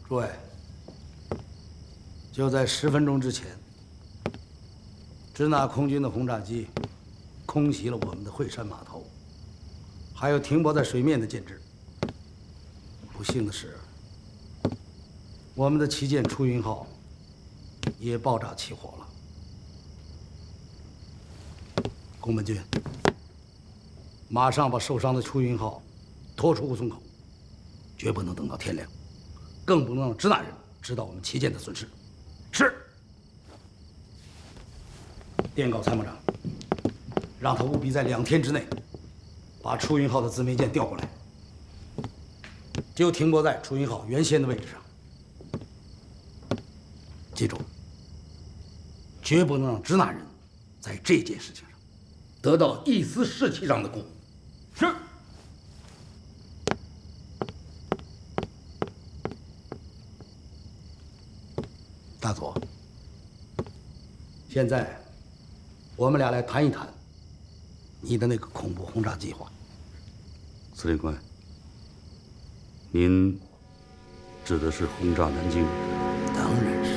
诸位，就在10分钟之前，支那空军的轰炸机空袭了我们的惠山码头，还有停泊在水面的舰只。不幸的是，我们的旗舰出云号也爆炸起火了。宫本军，马上把受伤的出云号拖出乌松口，绝不能等到天亮，更不能让支那人知道我们旗舰的损失。是。电告参谋长，让他务必在2天之内把出云号的自媒舰调过来，就停泊在出云号原先的位置上。记住，绝不能让支那人在这件事情上得到一丝士气上的鼓舞。是。大佐，现在我们俩来谈一谈你的那个恐怖轰炸计划。司令官，您指的是轰炸南京？当然是。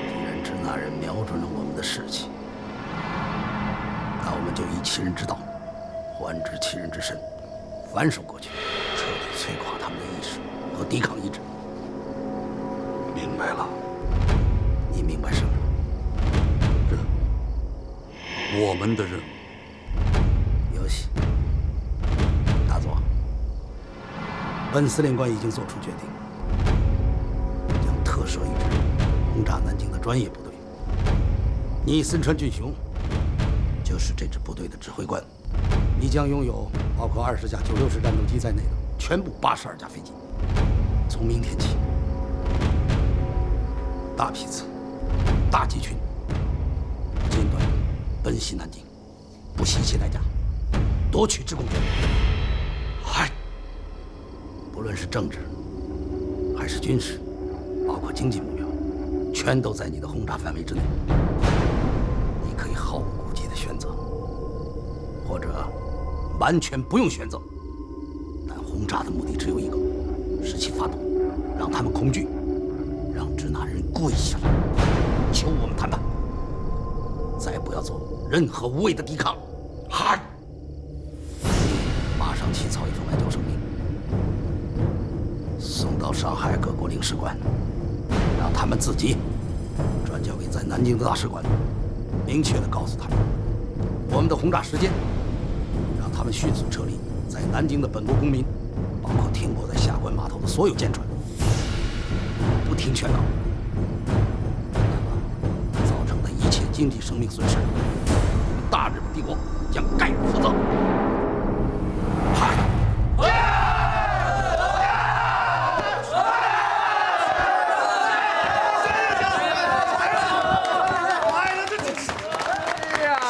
既然支那人瞄准了我们的士气，那我们就以其人之道还治其人之身，反手过去，彻底摧垮他们的意识和抵抗意志。明白了。你明白什么？任务，我们的任务。有喜。大佐，本司令官已经做出决定，将特设一支轰炸南京的专业部队。你森川俊雄就是这支部队的指挥官，你将拥有包括20架96式战斗机在内的全部82架飞机。从明天起，大批次、大集群不间断奔袭南京，不惜一切代价夺取制空权。嗨，不论是政治还是军事，包括经济目标，全都在你的轰炸范围之内。你可以毫无顾忌的选择，或者完全不用选择。但轰炸的目的只有一个：使其发抖，让他们恐惧，让支那人跪下来，求我们谈判。再不要做任何无谓的抵抗。嗨！马上起草一份外交声明，送到上海各国领事馆，让他们自己转交给在南京的大使馆，明确地告诉他们我们的轰炸时间，让他们迅速撤离在南京的本国公民，包括停泊在下关码头的所有舰船。不听劝告，那么造成的一切经济生命损失，大日本帝国将概不负责。嗨！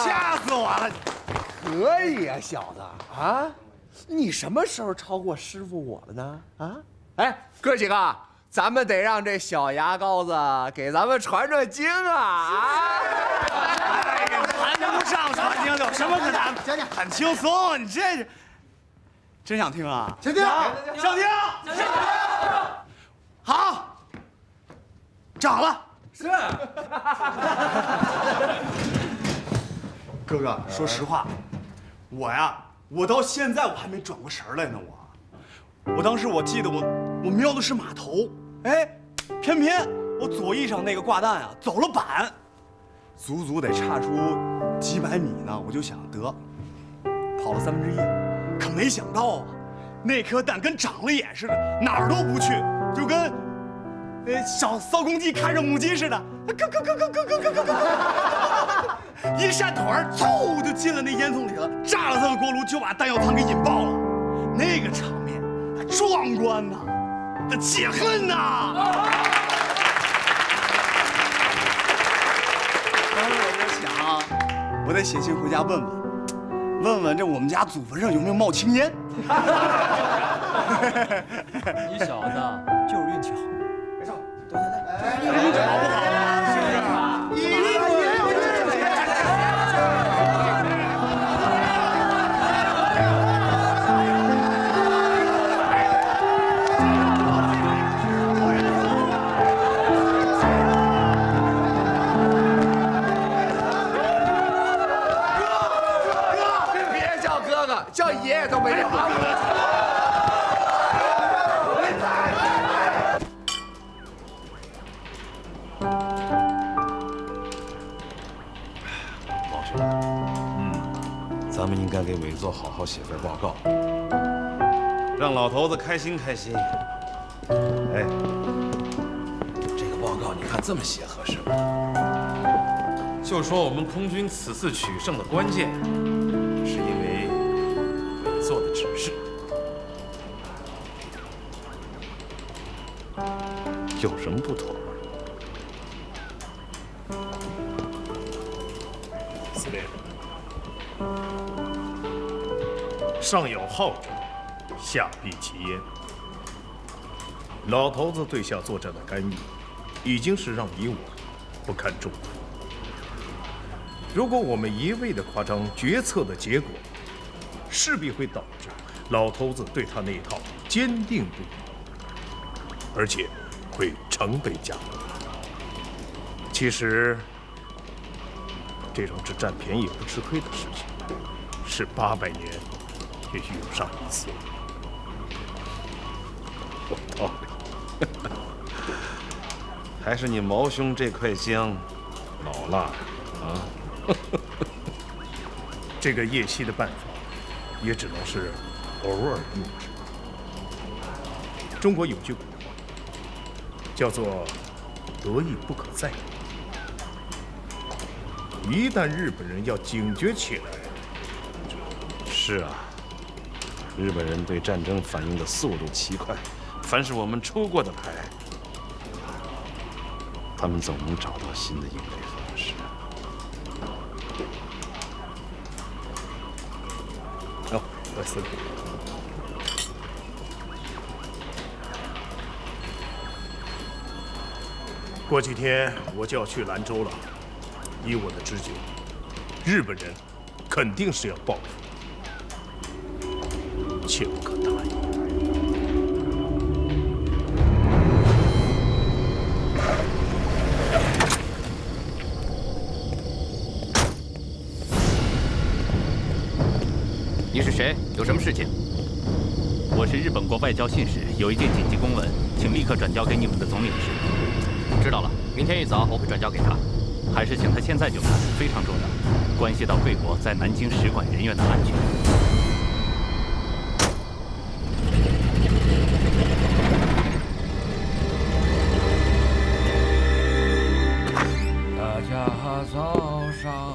吓死我了！可以啊，小子啊，你什么时候超过师傅我了呢？啊？哎，哥几个，咱们得让这小牙膏子给咱们传传经啊！哎呀，谈不上传经，有什么可谈？讲讲，很轻松。你这是真想听啊？想听，想听，想听。好，站好了。是。哥哥，说实话，我到现在我还没转过神来呢。我当时我记得我瞄的是码头，哎，偏偏我左翼上那个挂弹啊走了板，足足得差出几百米呢。我就想得跑了1/3，可没想到啊，那颗弹跟长了眼似的，哪儿都不去，就跟小骚公鸡看着母鸡似的，一扇腿儿，嗖就进了那烟囱里了，炸了他的锅炉，就把弹药仓给引爆了。那个场面，壮观呐，解恨呐！当时我就想，我得写信回家问问这我们家祖坟上有没有冒青烟。你小子就是运气好。没错，对，运气好不好啊？是不是？爷爷都没有啊！老兄，咱们应该给伟作好好写份报告，让老头子开心开心。哎，这个报告你看这么写合适吗？就说我们空军此次取胜的关键，是因为伟作的指示。有什么不妥吗？司令，上有好者，下必其焉。老头子对下作战的干预，已经是让你我不堪重负。如果我们一味地夸张决策的结果，势必会导致老头子对他那一套坚定不移，而且会成倍加重。其实，这种只占便宜不吃亏的事情，是800年也遇不上一次。有道理。还是你毛兄这块姜老辣啊！这个夜袭的办法，也只能是偶尔用之。中国有句古话，叫做“得意不可再有”。一旦日本人要警觉起来，是啊，日本人对战争反应的速度奇快，凡是我们出过的牌，他们总能找到新的应对方式。哦，来司令。过几天我就要去兰州了，以我的直觉，日本人肯定是要报复，切不可大意。你是谁？有什么事情？我是日本国外交信使，有一件紧急公文，请立刻转交给你们的总领事。知道了，明天一早我会转交给他。还是请他现在就看，非常重要，关系到贵国在南京使馆人员的安全。大家早上。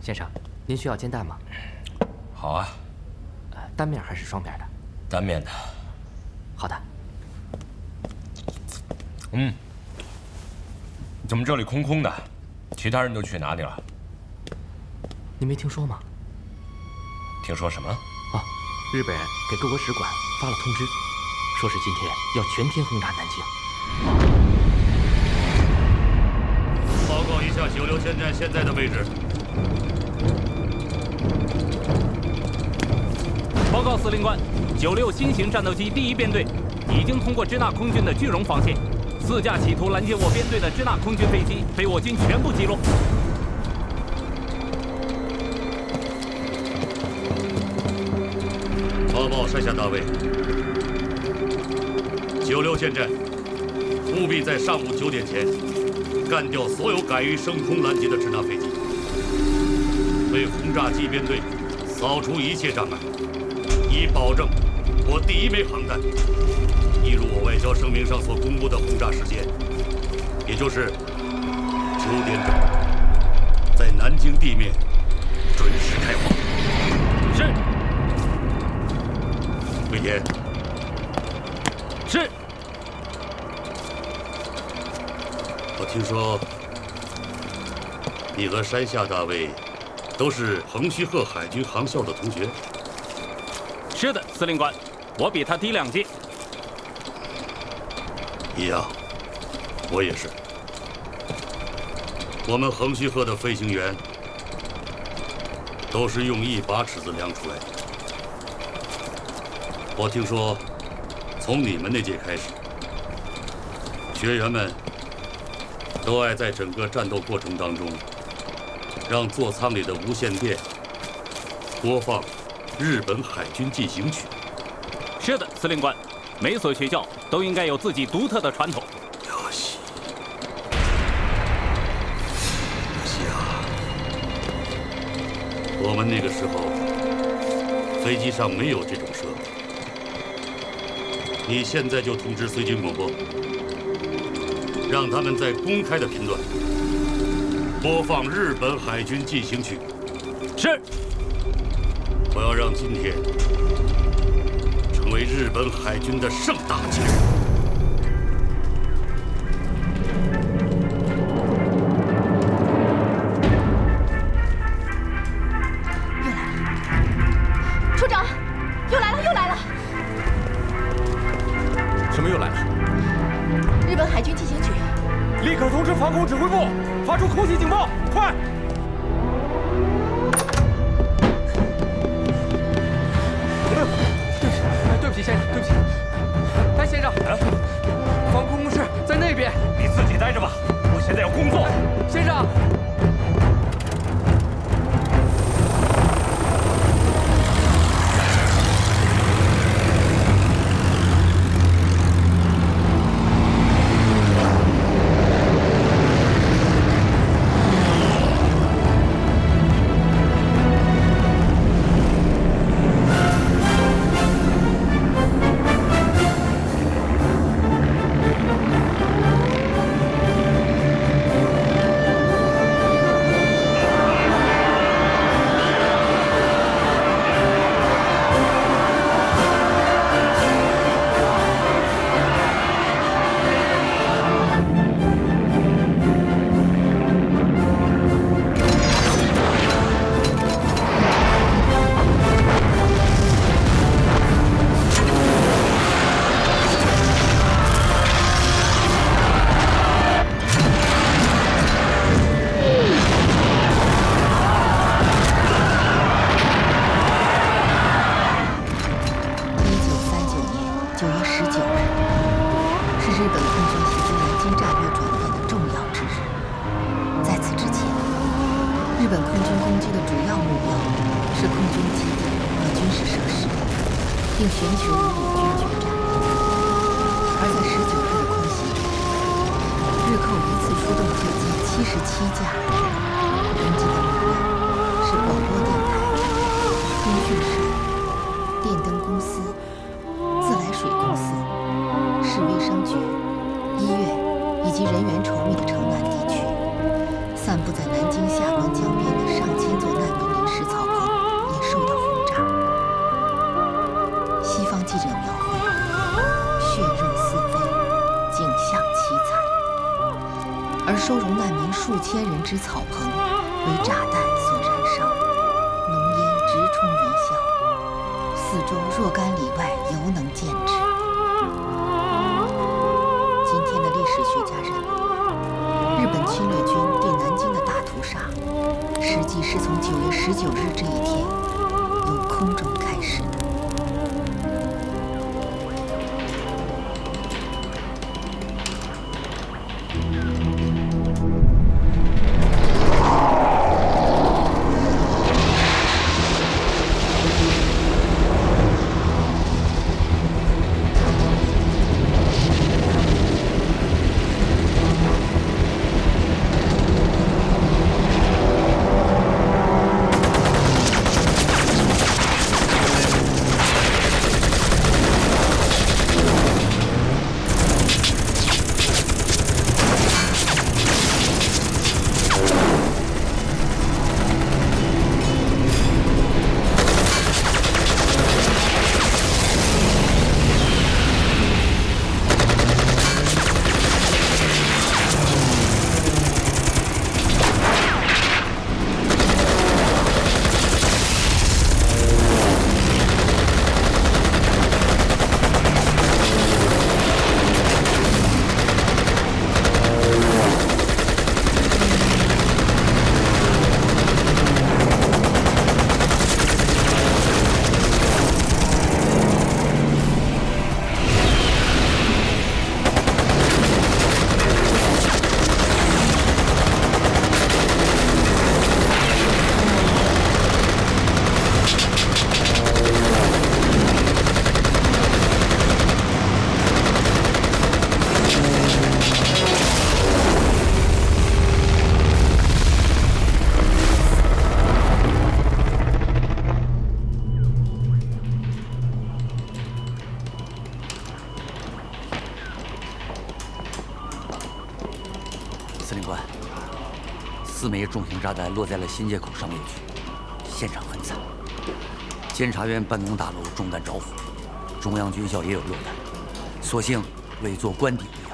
先生，您需要煎蛋吗？好啊，单面还是双面的？单面的。好的。怎么这里空空的？其他人都去哪里了？您没听说吗？听说什么？哦，日本人给各国使馆发了通知，说是今天要全天轰炸南京。报告一下96舰站现在的位置。报告司令官，96新型战斗机第1编队已经通过支那空军的巨龙防线，4架企图拦截我编队的支那空军飞机被我军全部击落。报告山下大尉，96舰站务必在上午9点前干掉所有敢于升空拦截的支那飞机，为轰炸机编队扫除一切障碍，以保证我第一枚航弹一如我外交声明上所公布的轰炸时间，也就是9点整，在南京地面准时开火。是。桂田。是。我听说你和山下大尉都是横须贺海军航校的同学。是的，司令官，我比他低2届。一样，我也是。我们横须贺的飞行员都是用1把尺子量出来的。我听说，从你们那届开始，学员们都爱在整个战斗过程当中，让座舱里的无线电播放日本海军进行曲。是的，司令官，每所学校都应该有自己独特的传统。可惜啊，我们那个时候飞机上没有这种设备。你现在就通知随军广播，让他们在公开的频段播放日本海军进行曲。是。我要让今天成为日本海军的盛大节日。处长，又来了，又来了！什么又来了？日本海军进行曲。立刻通知防空指挥部，发出空袭警报，快！对不起，先生，对不起。哎，先生，防空室在那边。你自己待着吧，我现在要工作。先生。并寻求与日军决战。而在19日的空袭中，日寇一次出动飞机77架，攻击的目标是广播电台、通讯社、电灯公司、自来水公司、市卫生局、医院以及人员稠密的城南地区。散布在南京下关江边的上千座难民临时草棚也受到轰炸。西方记者描绘血肉四飞，景象凄惨，而收容难民数千人之草棚为炸弹所燃烧，浓烟直冲云霄，四周若干里外犹能见之。今天的历史学家认为，日本侵略军对南京的大屠杀，实际是从9月19日这一天由空中开始的。重型炸弹落在了新街口商业区，现场很惨。监察院办公大楼中弹着火，中央军校也有落弹，所幸未做官邸不养。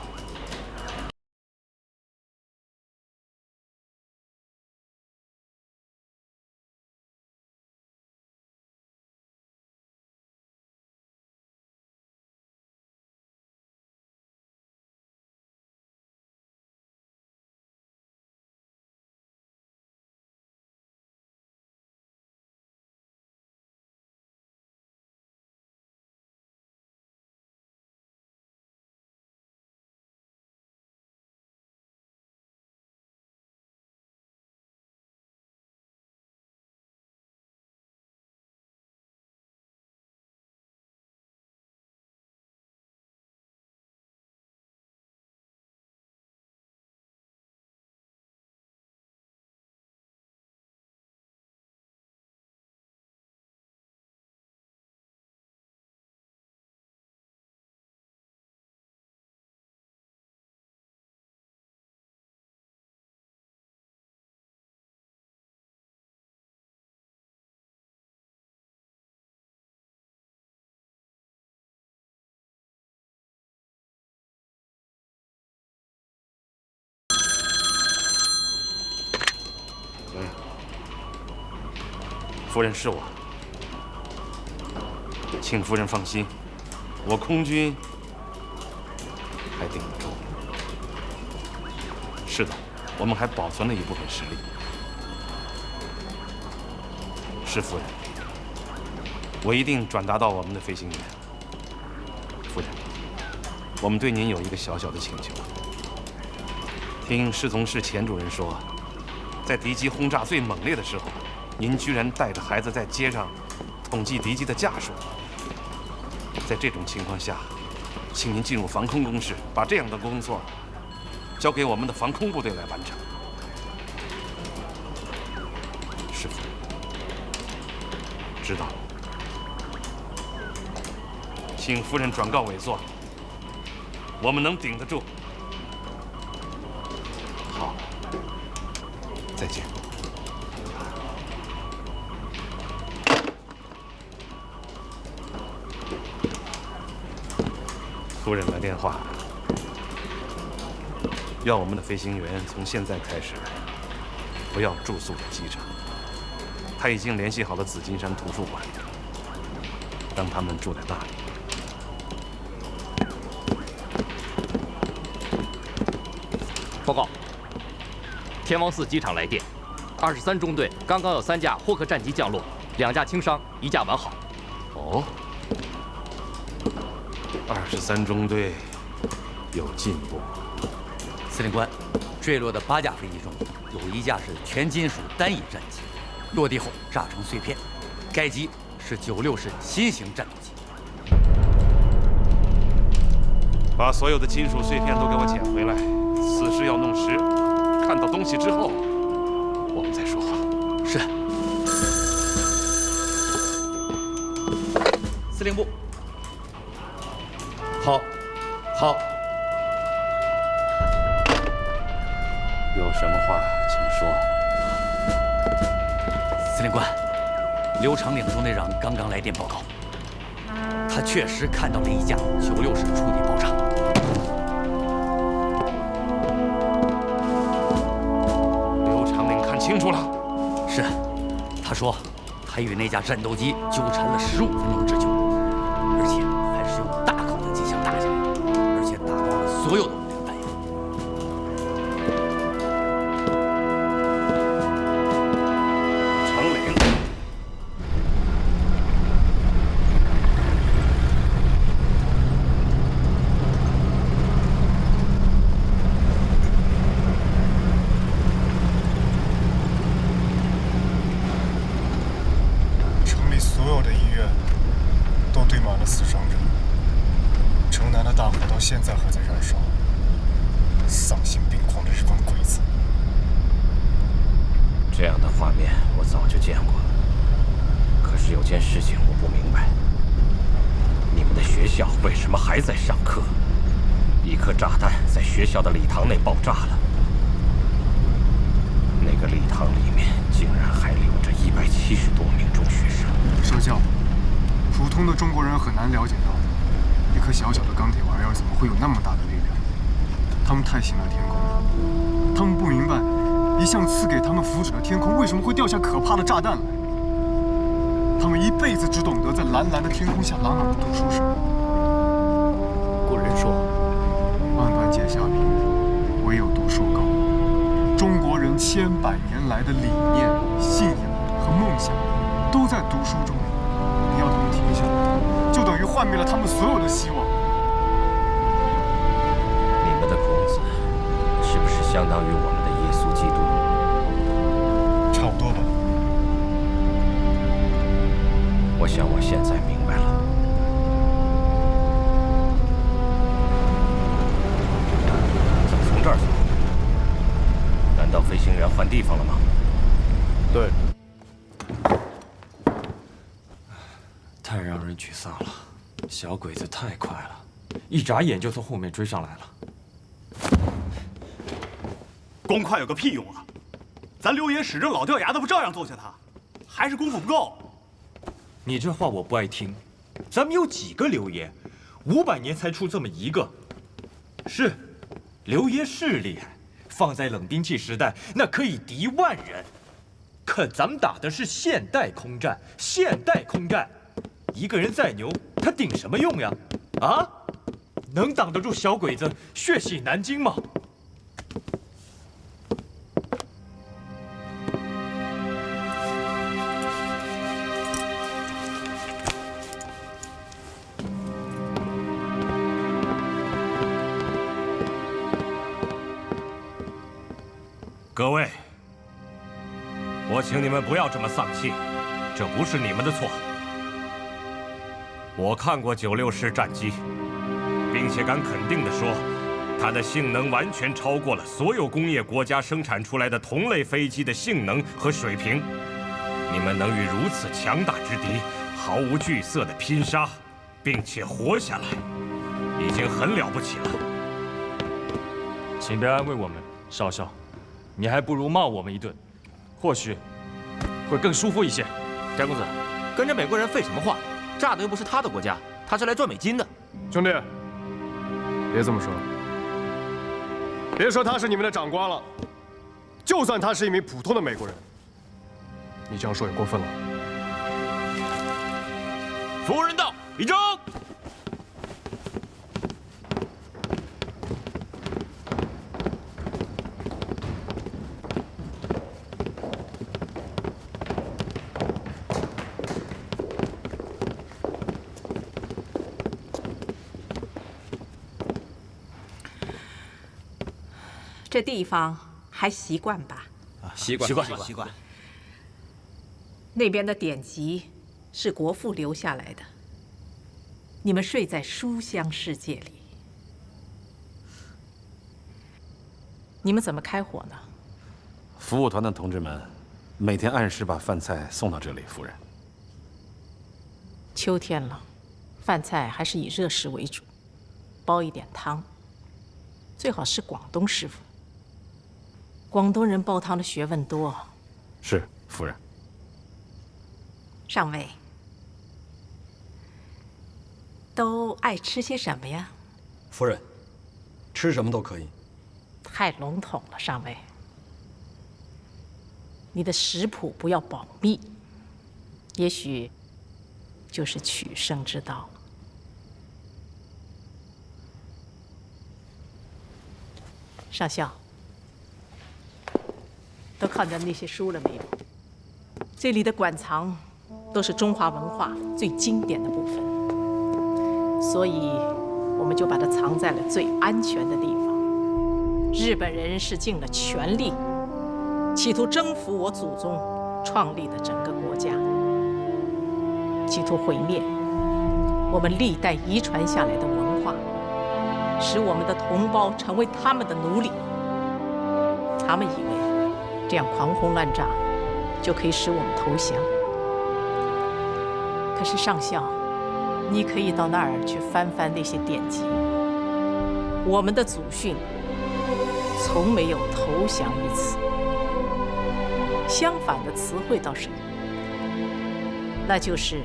夫人是我，请夫人放心，我空军还顶得住。是的，我们还保存了一部分实力。是夫人，我一定转达到我们的飞行员。夫人，我们对您有一个小小的请求。听侍从室钱主任说，在敌机轰炸最猛烈的时候，您居然带着孩子在街上统计敌机的架数。在这种情况下，请您进入防空工事，把这样的工作交给我们的防空部队来完成。是夫人，知道了。请夫人转告委座，我们能顶得住。好，再见。夫人来电话，要我们的飞行员从现在开始不要住宿在机场。他已经联系好了紫金山图书馆，让他们住在那里。报告，天王寺机场来电，23中队刚刚有3架霍克战机降落，2架轻伤，1架完好。哦，23中队有进步。司令官，坠落的8架飞机中，有1架是全金属单翼战机，落地后炸成碎片。该机是96式新型战斗机。把所有的金属碎片都给我捡回来，此事要弄实。看到东西之后，我们再说话。是。司令部。好，好。有什么话请说。司令官，刘长岭中队长刚刚来电报告，他确实看到了1架96式触底爆炸。刘长岭看清楚了。是，他说他与那架战斗机纠缠了15分钟之久，而且还是用大口的机枪打下来，而且打光了所有的武器弹药。长岭，城里所有的医院都堆满了死伤者，城南的大火到现在还在燃烧。丧心病狂的日本鬼子！这样的画面我早就见过，可是有件事情我不明白：你们的学校为什么还在上课？一颗炸弹在学校的礼堂内爆炸了，那个礼堂里面竟然还留着170多名中学生。少校，普通的中国人很难了解到，一颗小小的钢铁玩意儿怎么会有那么大的力量？他们太信赖天空了，他们不明白，一向赐给他们福祉的天空为什么会掉下可怕的炸弹来。他们一辈子只懂得在蓝蓝的天空下朗朗地读书声。古人说：“万般皆下品，唯有读书高。”中国人千百年来的理念、信仰和梦想，都在读书中。你要他们停下来，就等于幻灭了他们所有的希望。你们的孔子，是不是相当于我们的耶稣基督？差不多吧。我想我现在明白了。怎么从这儿走？难道飞行员换地方了吗？对。太让人沮丧了，小鬼子太快了，一眨眼就从后面追上来了。光快有个屁用啊！咱刘爷使这老掉牙的，不照样揍下他？还是功夫不够。你这话我不爱听。咱们有几个刘爷？500年才出这么一个。是，刘爷是厉害，放在冷兵器时代，那可以敌万人。可咱们打的是现代空战，现代空战，一个人再牛，他顶什么用呀？啊？能挡得住小鬼子血洗南京吗？各位，我请你们不要这么丧气，这不是你们的错。我看过96式战机，并且敢肯定地说，它的性能完全超过了所有工业国家生产出来的同类飞机的性能和水平。你们能与如此强大之敌毫无惧色地拼杀，并且活下来，已经很了不起了。请别安慰我们，少校。你还不如骂我们一顿，或许会更舒服一些。翟公子，跟着美国人废什么话？炸的又不是他的国家，他是来赚美金的。兄弟，别这么说，别说他是你们的长官了，就算他是一名普通的美国人，你这样说也过分了。夫人到，立正。这地方还习惯吧？习惯。那边的典籍是国父留下来的。你们睡在书香世界里，你们怎么开火呢？服务团的同志们每天按时把饭菜送到这里，夫人。秋天了，饭菜还是以热食为主，煲一点汤，最好是广东师傅。广东人煲汤的学问多。是，夫人。上尉，都爱吃些什么呀？夫人，吃什么都可以。太笼统了，上尉。你的食谱不要保密，也许就是取胜之道。上校。都看到那些书了没有？这里的馆藏都是中华文化最经典的部分，所以我们就把它藏在了最安全的地方。日本人是尽了全力，企图征服我祖宗创立的整个国家，企图毁灭我们历代遗传下来的文化，使我们的同胞成为他们的奴隶。他们以为这样狂轰滥炸就可以使我们投降。可是上校，你可以到那儿去翻翻那些典籍，我们的祖训从没有投降一词。相反的词汇倒是有，那就是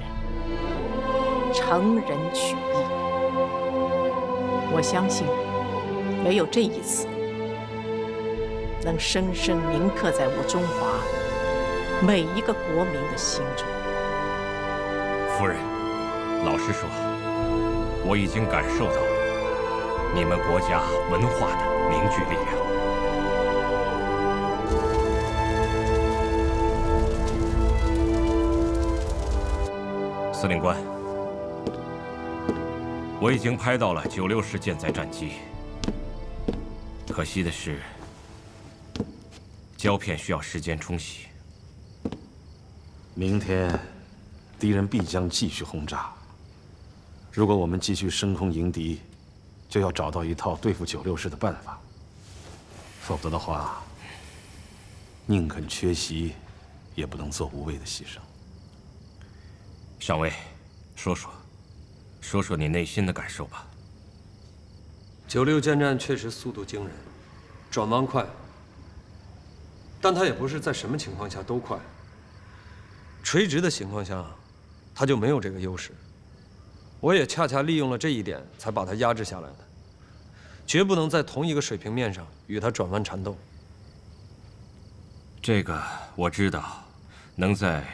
乘人取义。我相信，没有这一词，能深深铭刻在我中华每一个国民的心中。夫人，老实说，我已经感受到了你们国家文化的凝聚力量。司令官，我已经拍到了96式舰载战机，可惜的是，胶片需要时间冲洗。明天，敌人必将继续轰炸。如果我们继续升空迎敌，就要找到一套对付96式的办法，否则的话，宁肯缺席，也不能做无谓的牺牲。上尉，说说你内心的感受吧。96舰战确实速度惊人，转弯快，但它也不是在什么情况下都快。垂直的情况下，它就没有这个优势。我也恰恰利用了这一点，才把它压制下来的。绝不能在同一个水平面上与它转弯缠斗。这个我知道，能在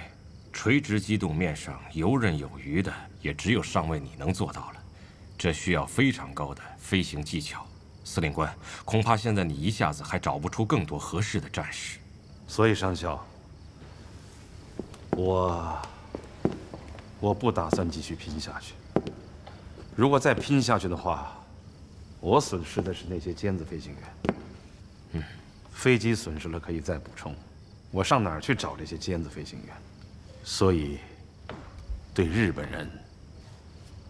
垂直机动面上游刃有余的，也只有上尉你能做到了。这需要非常高的飞行技巧。司令官，恐怕现在你一下子还找不出更多合适的战士。所以上校，我不打算继续拼下去。如果再拼下去的话，我损失的是那些尖子飞行员。飞机损失了可以再补充，我上哪儿去找这些尖子飞行员？所以，对日本人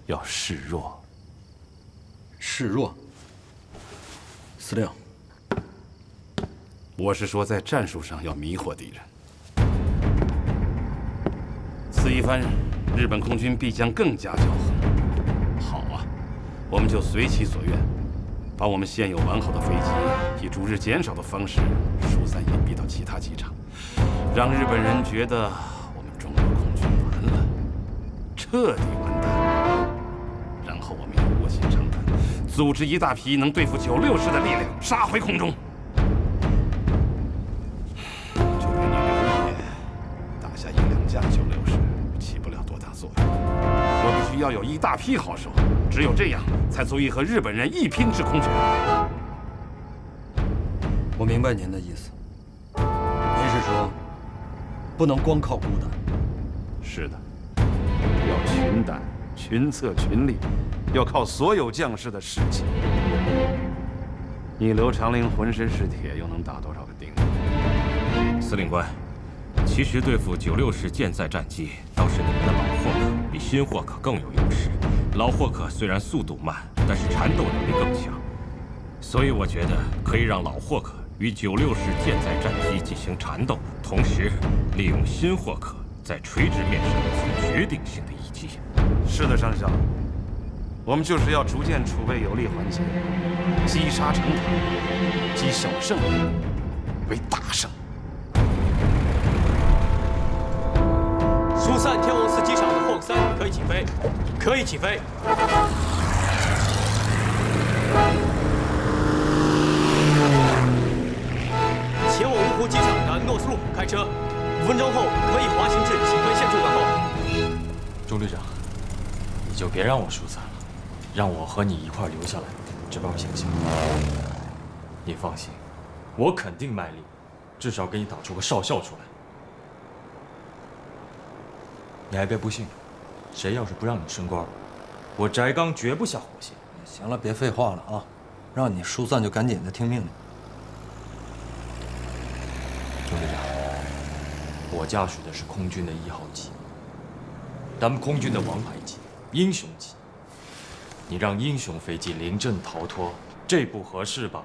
要示弱。示弱，司令。我是说，在战术上要迷惑敌人。此一番，日本空军必将更加骄横。好啊，我们就随其所愿，把我们现有完好的飞机以逐日减少的方式疏散隐蔽到其他机场，让日本人觉得我们中国空军完了，彻底完蛋。然后我们要卧薪尝胆，组织一大批能对付96式的力量杀回空中。就凭你刘爷打下1、2架96式，起不了多大作用。我必须要有一大批好手，只有这样才足以和日本人一拼制空权。我明白您的意思，您是说，不能光靠孤胆。是的，要群胆、群策、群力，要靠所有将士的士气。你刘长龄浑身是铁，又能打多少个钉子？司令官，其实对付96式舰载战机，倒是你们的老霍克比新霍克更有优势。老霍克虽然速度慢，但是缠斗能力更强，所以我觉得可以让老霍克与96式舰载战机进行缠斗，同时利用新霍克在垂直面上做决定性的一击。是的，上校，我们就是要逐渐储备有力环节，积沙成塔，积小胜为大胜。疏散天王寺机场的霍克3可以起飞，可以起飞。前往芜湖机场的诺斯路开车，5分钟后可以滑行至起飞线处等候。钟旅长，你就别让我疏散了，让我和你一块留下来值班行刑。你放心，我肯定卖力，至少给你打出个少校出来。你还别不信，谁要是不让你升官，我翟刚绝不下火线。行了，别废话了啊！让你疏散就赶紧的听命令。钟旅长，我驾驶的是空军的1号机，咱们空军的王牌机、英雄机。你让英雄飞机临阵逃脱，这不合适吧？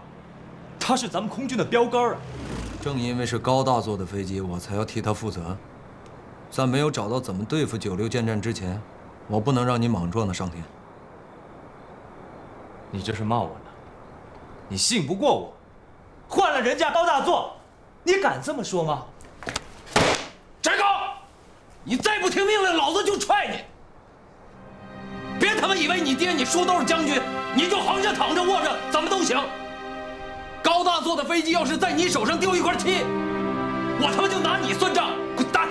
它是咱们空军的标杆啊！正因为是高大座的飞机，我才要替它负责。在没有找到怎么对付96舰战之前，我不能让你莽撞的上天。你这是骂我呢？你信不过我？换了人家高大座，你敢这么说吗？你再不听命令，老子就踹你！别他妈以为你爹你叔都是将军，你就横着躺着卧着怎么都行。高大坐的飞机要是在你手上丢一块漆，我他妈就拿你算账！滚蛋！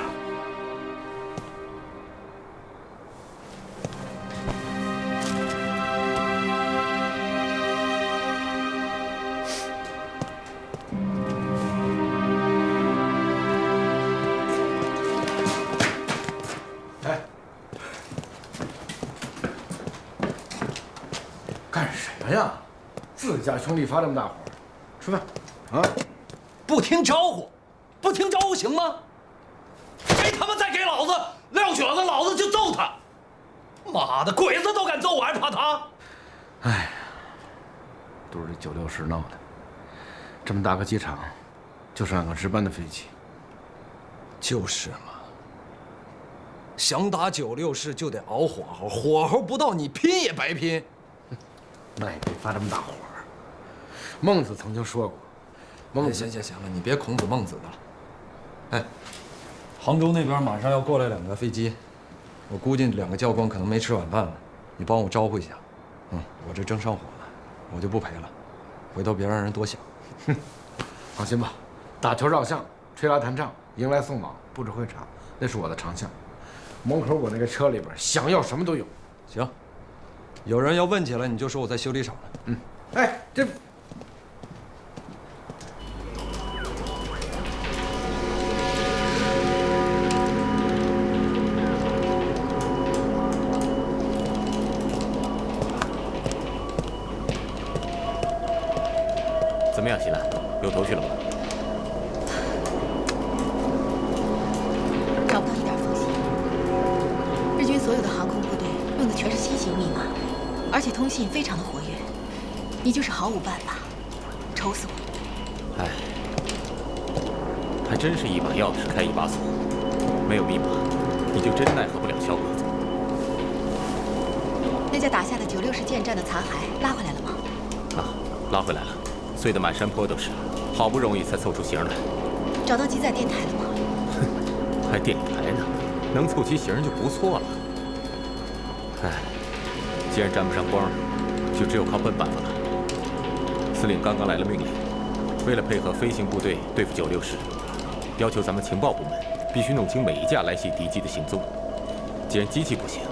干什么呀？自家兄弟发这么大火，吃饭啊！不听招呼，不听招呼行吗？谁他妈再给老子撂蹶子，老子就揍他！妈的，鬼子都敢揍我，还怕他？哎呀，都是这96师闹的。这么大个机场，就剩2个值班的飞机。就是嘛。想打96师就得熬火候，火候不到你拼也白拼。那也别发这么大火。孟子曾经说过，孟子行了，你别孔子孟子的了。哎，杭州那边马上要过来2个飞机，我估计2个教官可能没吃晚饭呢，你帮我招呼一下。我这正上火呢，我就不陪了，回头别让人多想。哼，放心吧，打球照相、吹拉弹唱、迎来送往、布置会场，那是我的长项。门口我那个车里边想要什么都有。行，有人要问起来，你就说我在修理厂呢。哎，这。怎么样，西兰，有头绪了吗？找不到一点缝隙。日军所有的航空部队用的全是新型密码，而且通信非常的活跃。你就是毫无办法，愁死我！哎，还真是一把钥匙开一把锁，没有密码，你就真奈何不了小鬼子。那架打下的96式舰战的残骸拉回来了吗？啊，拉回来了。碎得满山坡都是，好不容易才凑出形来。找到机载电台了吗？哼，还电台呢，能凑齐形就不错了。哎，既然沾不上光，就只有靠笨办法了。司令刚刚来了命令，为了配合飞行部队对付96师，要求咱们情报部门必须弄清每一架来袭敌机的行踪。既然机器不行，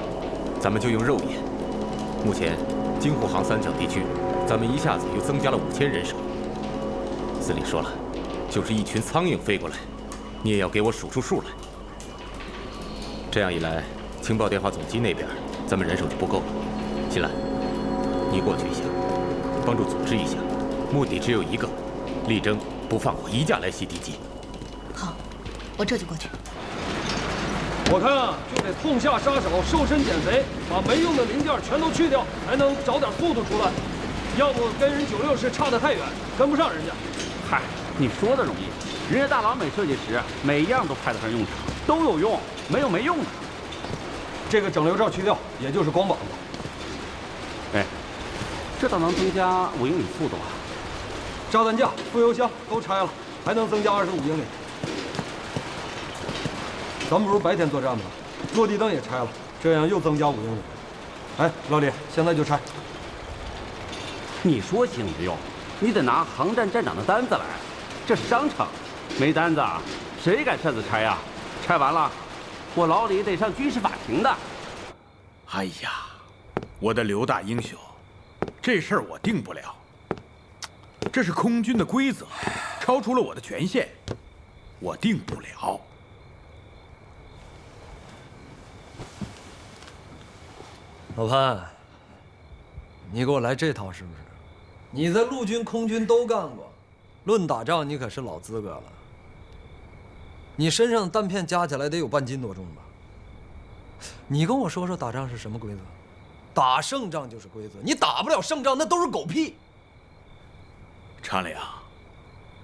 咱们就用肉眼。目前，京沪杭3角地区。咱们一下子又增加了5000人手。司令说了，就是一群苍蝇飞过来，你也要给我数出数来。这样一来，情报电话总机那边咱们人手就不够了。新兰，你过去一下，帮助组织一下，目的只有一个，力争不放过一架来袭敌机。好，我这就过去。我看啊，就得痛下杀手，瘦身减肥，把没用的零件全都去掉，才能找点速度出来。要不跟人96师差得太远，跟不上人家。嗨，你说的容易，人家大老美设计时每一样都派得上用场，都有用，没有没用的。这个整流罩去掉，也就是光膀子。哎，这倒能增加5英里速度啊！炸弹架、副油箱都拆了，还能增加25英里。咱们不是白天作战吗？落地灯也拆了，这样又增加5英里。哎，老李，现在就拆。你说行不用，你得拿航站站长的单子来，这是商场，没单子啊，谁敢擅自拆呀？拆完了，我老李得上军事法庭的。哎呀，我的刘大英雄，这事儿我定不了，这是空军的规则，超出了我的权限，我定不了。老潘，你给我来这套是不是？你在陆军、空军都干过，论打仗你可是老资格了。你身上的弹片加起来得有半斤多重吧？你跟我说说打仗是什么规则？打胜仗就是规则，你打不了胜仗那都是狗屁。常良，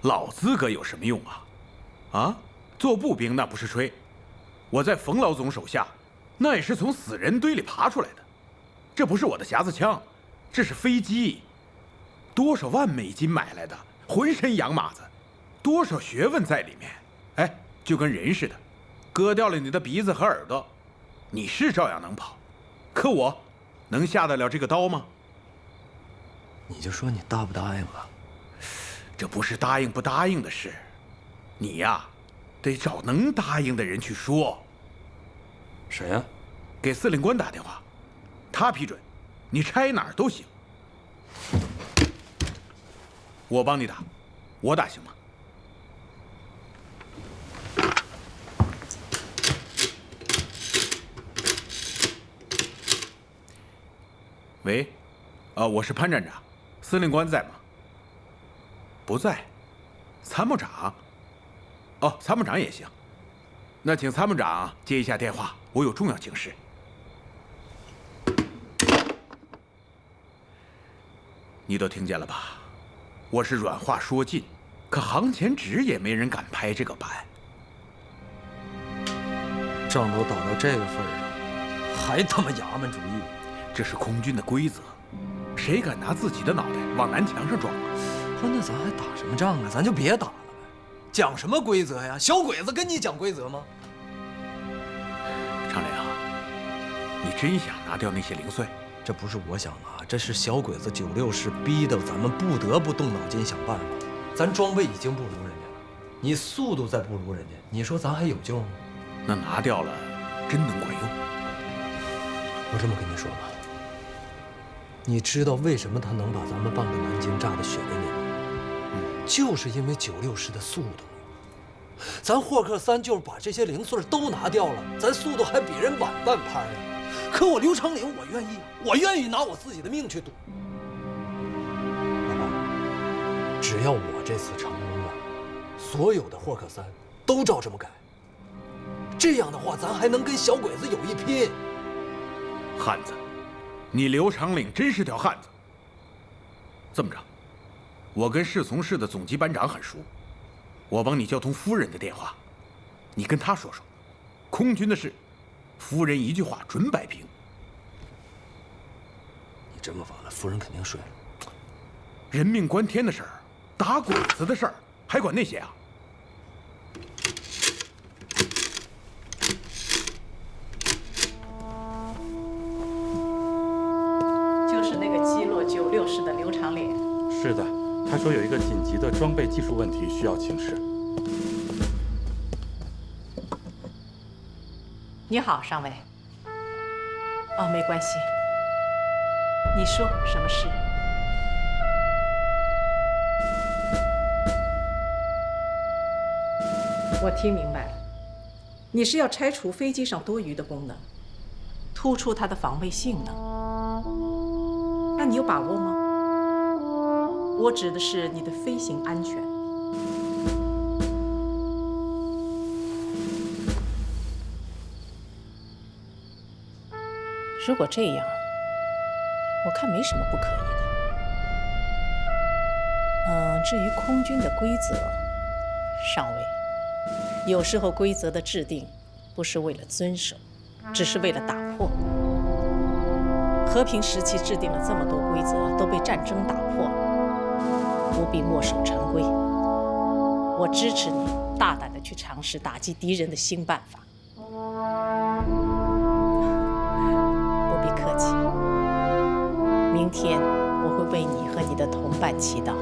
老资格有什么用啊？啊，做步兵那不是吹，我在冯老总手下，那也是从死人堆里爬出来的。这不是我的匣子枪，这是飞机，多少万美金买来的，浑身洋马子，多少学问在里面。哎，就跟人似的，割掉了你的鼻子和耳朵，你是照样能跑，可我能下得了这个刀吗？你就说你答不答应了？这不是答应不答应的事，你呀，得找能答应的人去说。谁呀？给司令官打电话，他批准，你拆哪儿都行。我帮你打，我打行吗？喂，我是潘站长，司令官在吗？不在，参谋长。哦，参谋长也行。那请参谋长接一下电话，我有重要情事。你都听见了吧？我是软话说尽，可行前纸也没人敢拍这个板。仗都打到这个份儿上，还他妈衙门主义？这是空军的规则，谁敢拿自己的脑袋往南墙上撞啊？不，那咱还打什么仗啊？咱就别打了呗。讲什么规则呀？小鬼子跟你讲规则吗？常良，你真想拿掉那些零碎？这不是我想拿，这是小鬼子96师逼得咱们不得不动脑筋想办法。咱装备已经不如人家了，你速度再不如人家，你说咱还有救吗？那拿掉了，真能管用？我这么跟你说吧，你知道为什么他能把咱们半个南京炸得血淋淋吗？就是因为96师的速度。咱霍克3就是把这些零碎都拿掉了，咱速度还比人晚半拍呢。可我刘长岭，我愿意拿我自己的命去赌。老板，只要我这次成功了，所有的霍克3都照这么改。这样的话，咱还能跟小鬼子有一拼。汉子，你刘长岭真是条汉子。这么着，我跟侍从室的总机班长很熟，我帮你叫通夫人的电话，你跟他说说，空军的事，夫人一句话准摆平。你这么晚了，夫人肯定睡了。人命关天的事儿，打鬼子的事儿，还管那些啊？就是那个击落96师的刘长脸。是的，他说有一个紧急的装备技术问题需要请示。你好，上尉。哦，没关系。你说什么事？我听明白了，你是要拆除飞机上多余的功能，突出它的防卫性能。那你有把握吗？我指的是你的飞行安全。如果这样，我看没什么不可以的。至于空军的规则，上尉，有时候规则的制定不是为了遵守，只是为了打破。和平时期制定了这么多规则，都被战争打破了，不必墨守成规。我支持你大胆地去尝试打击敌人的新办法。不必客气，明天我会为你和你的同伴祈祷。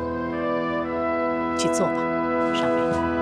去做吧，上尉。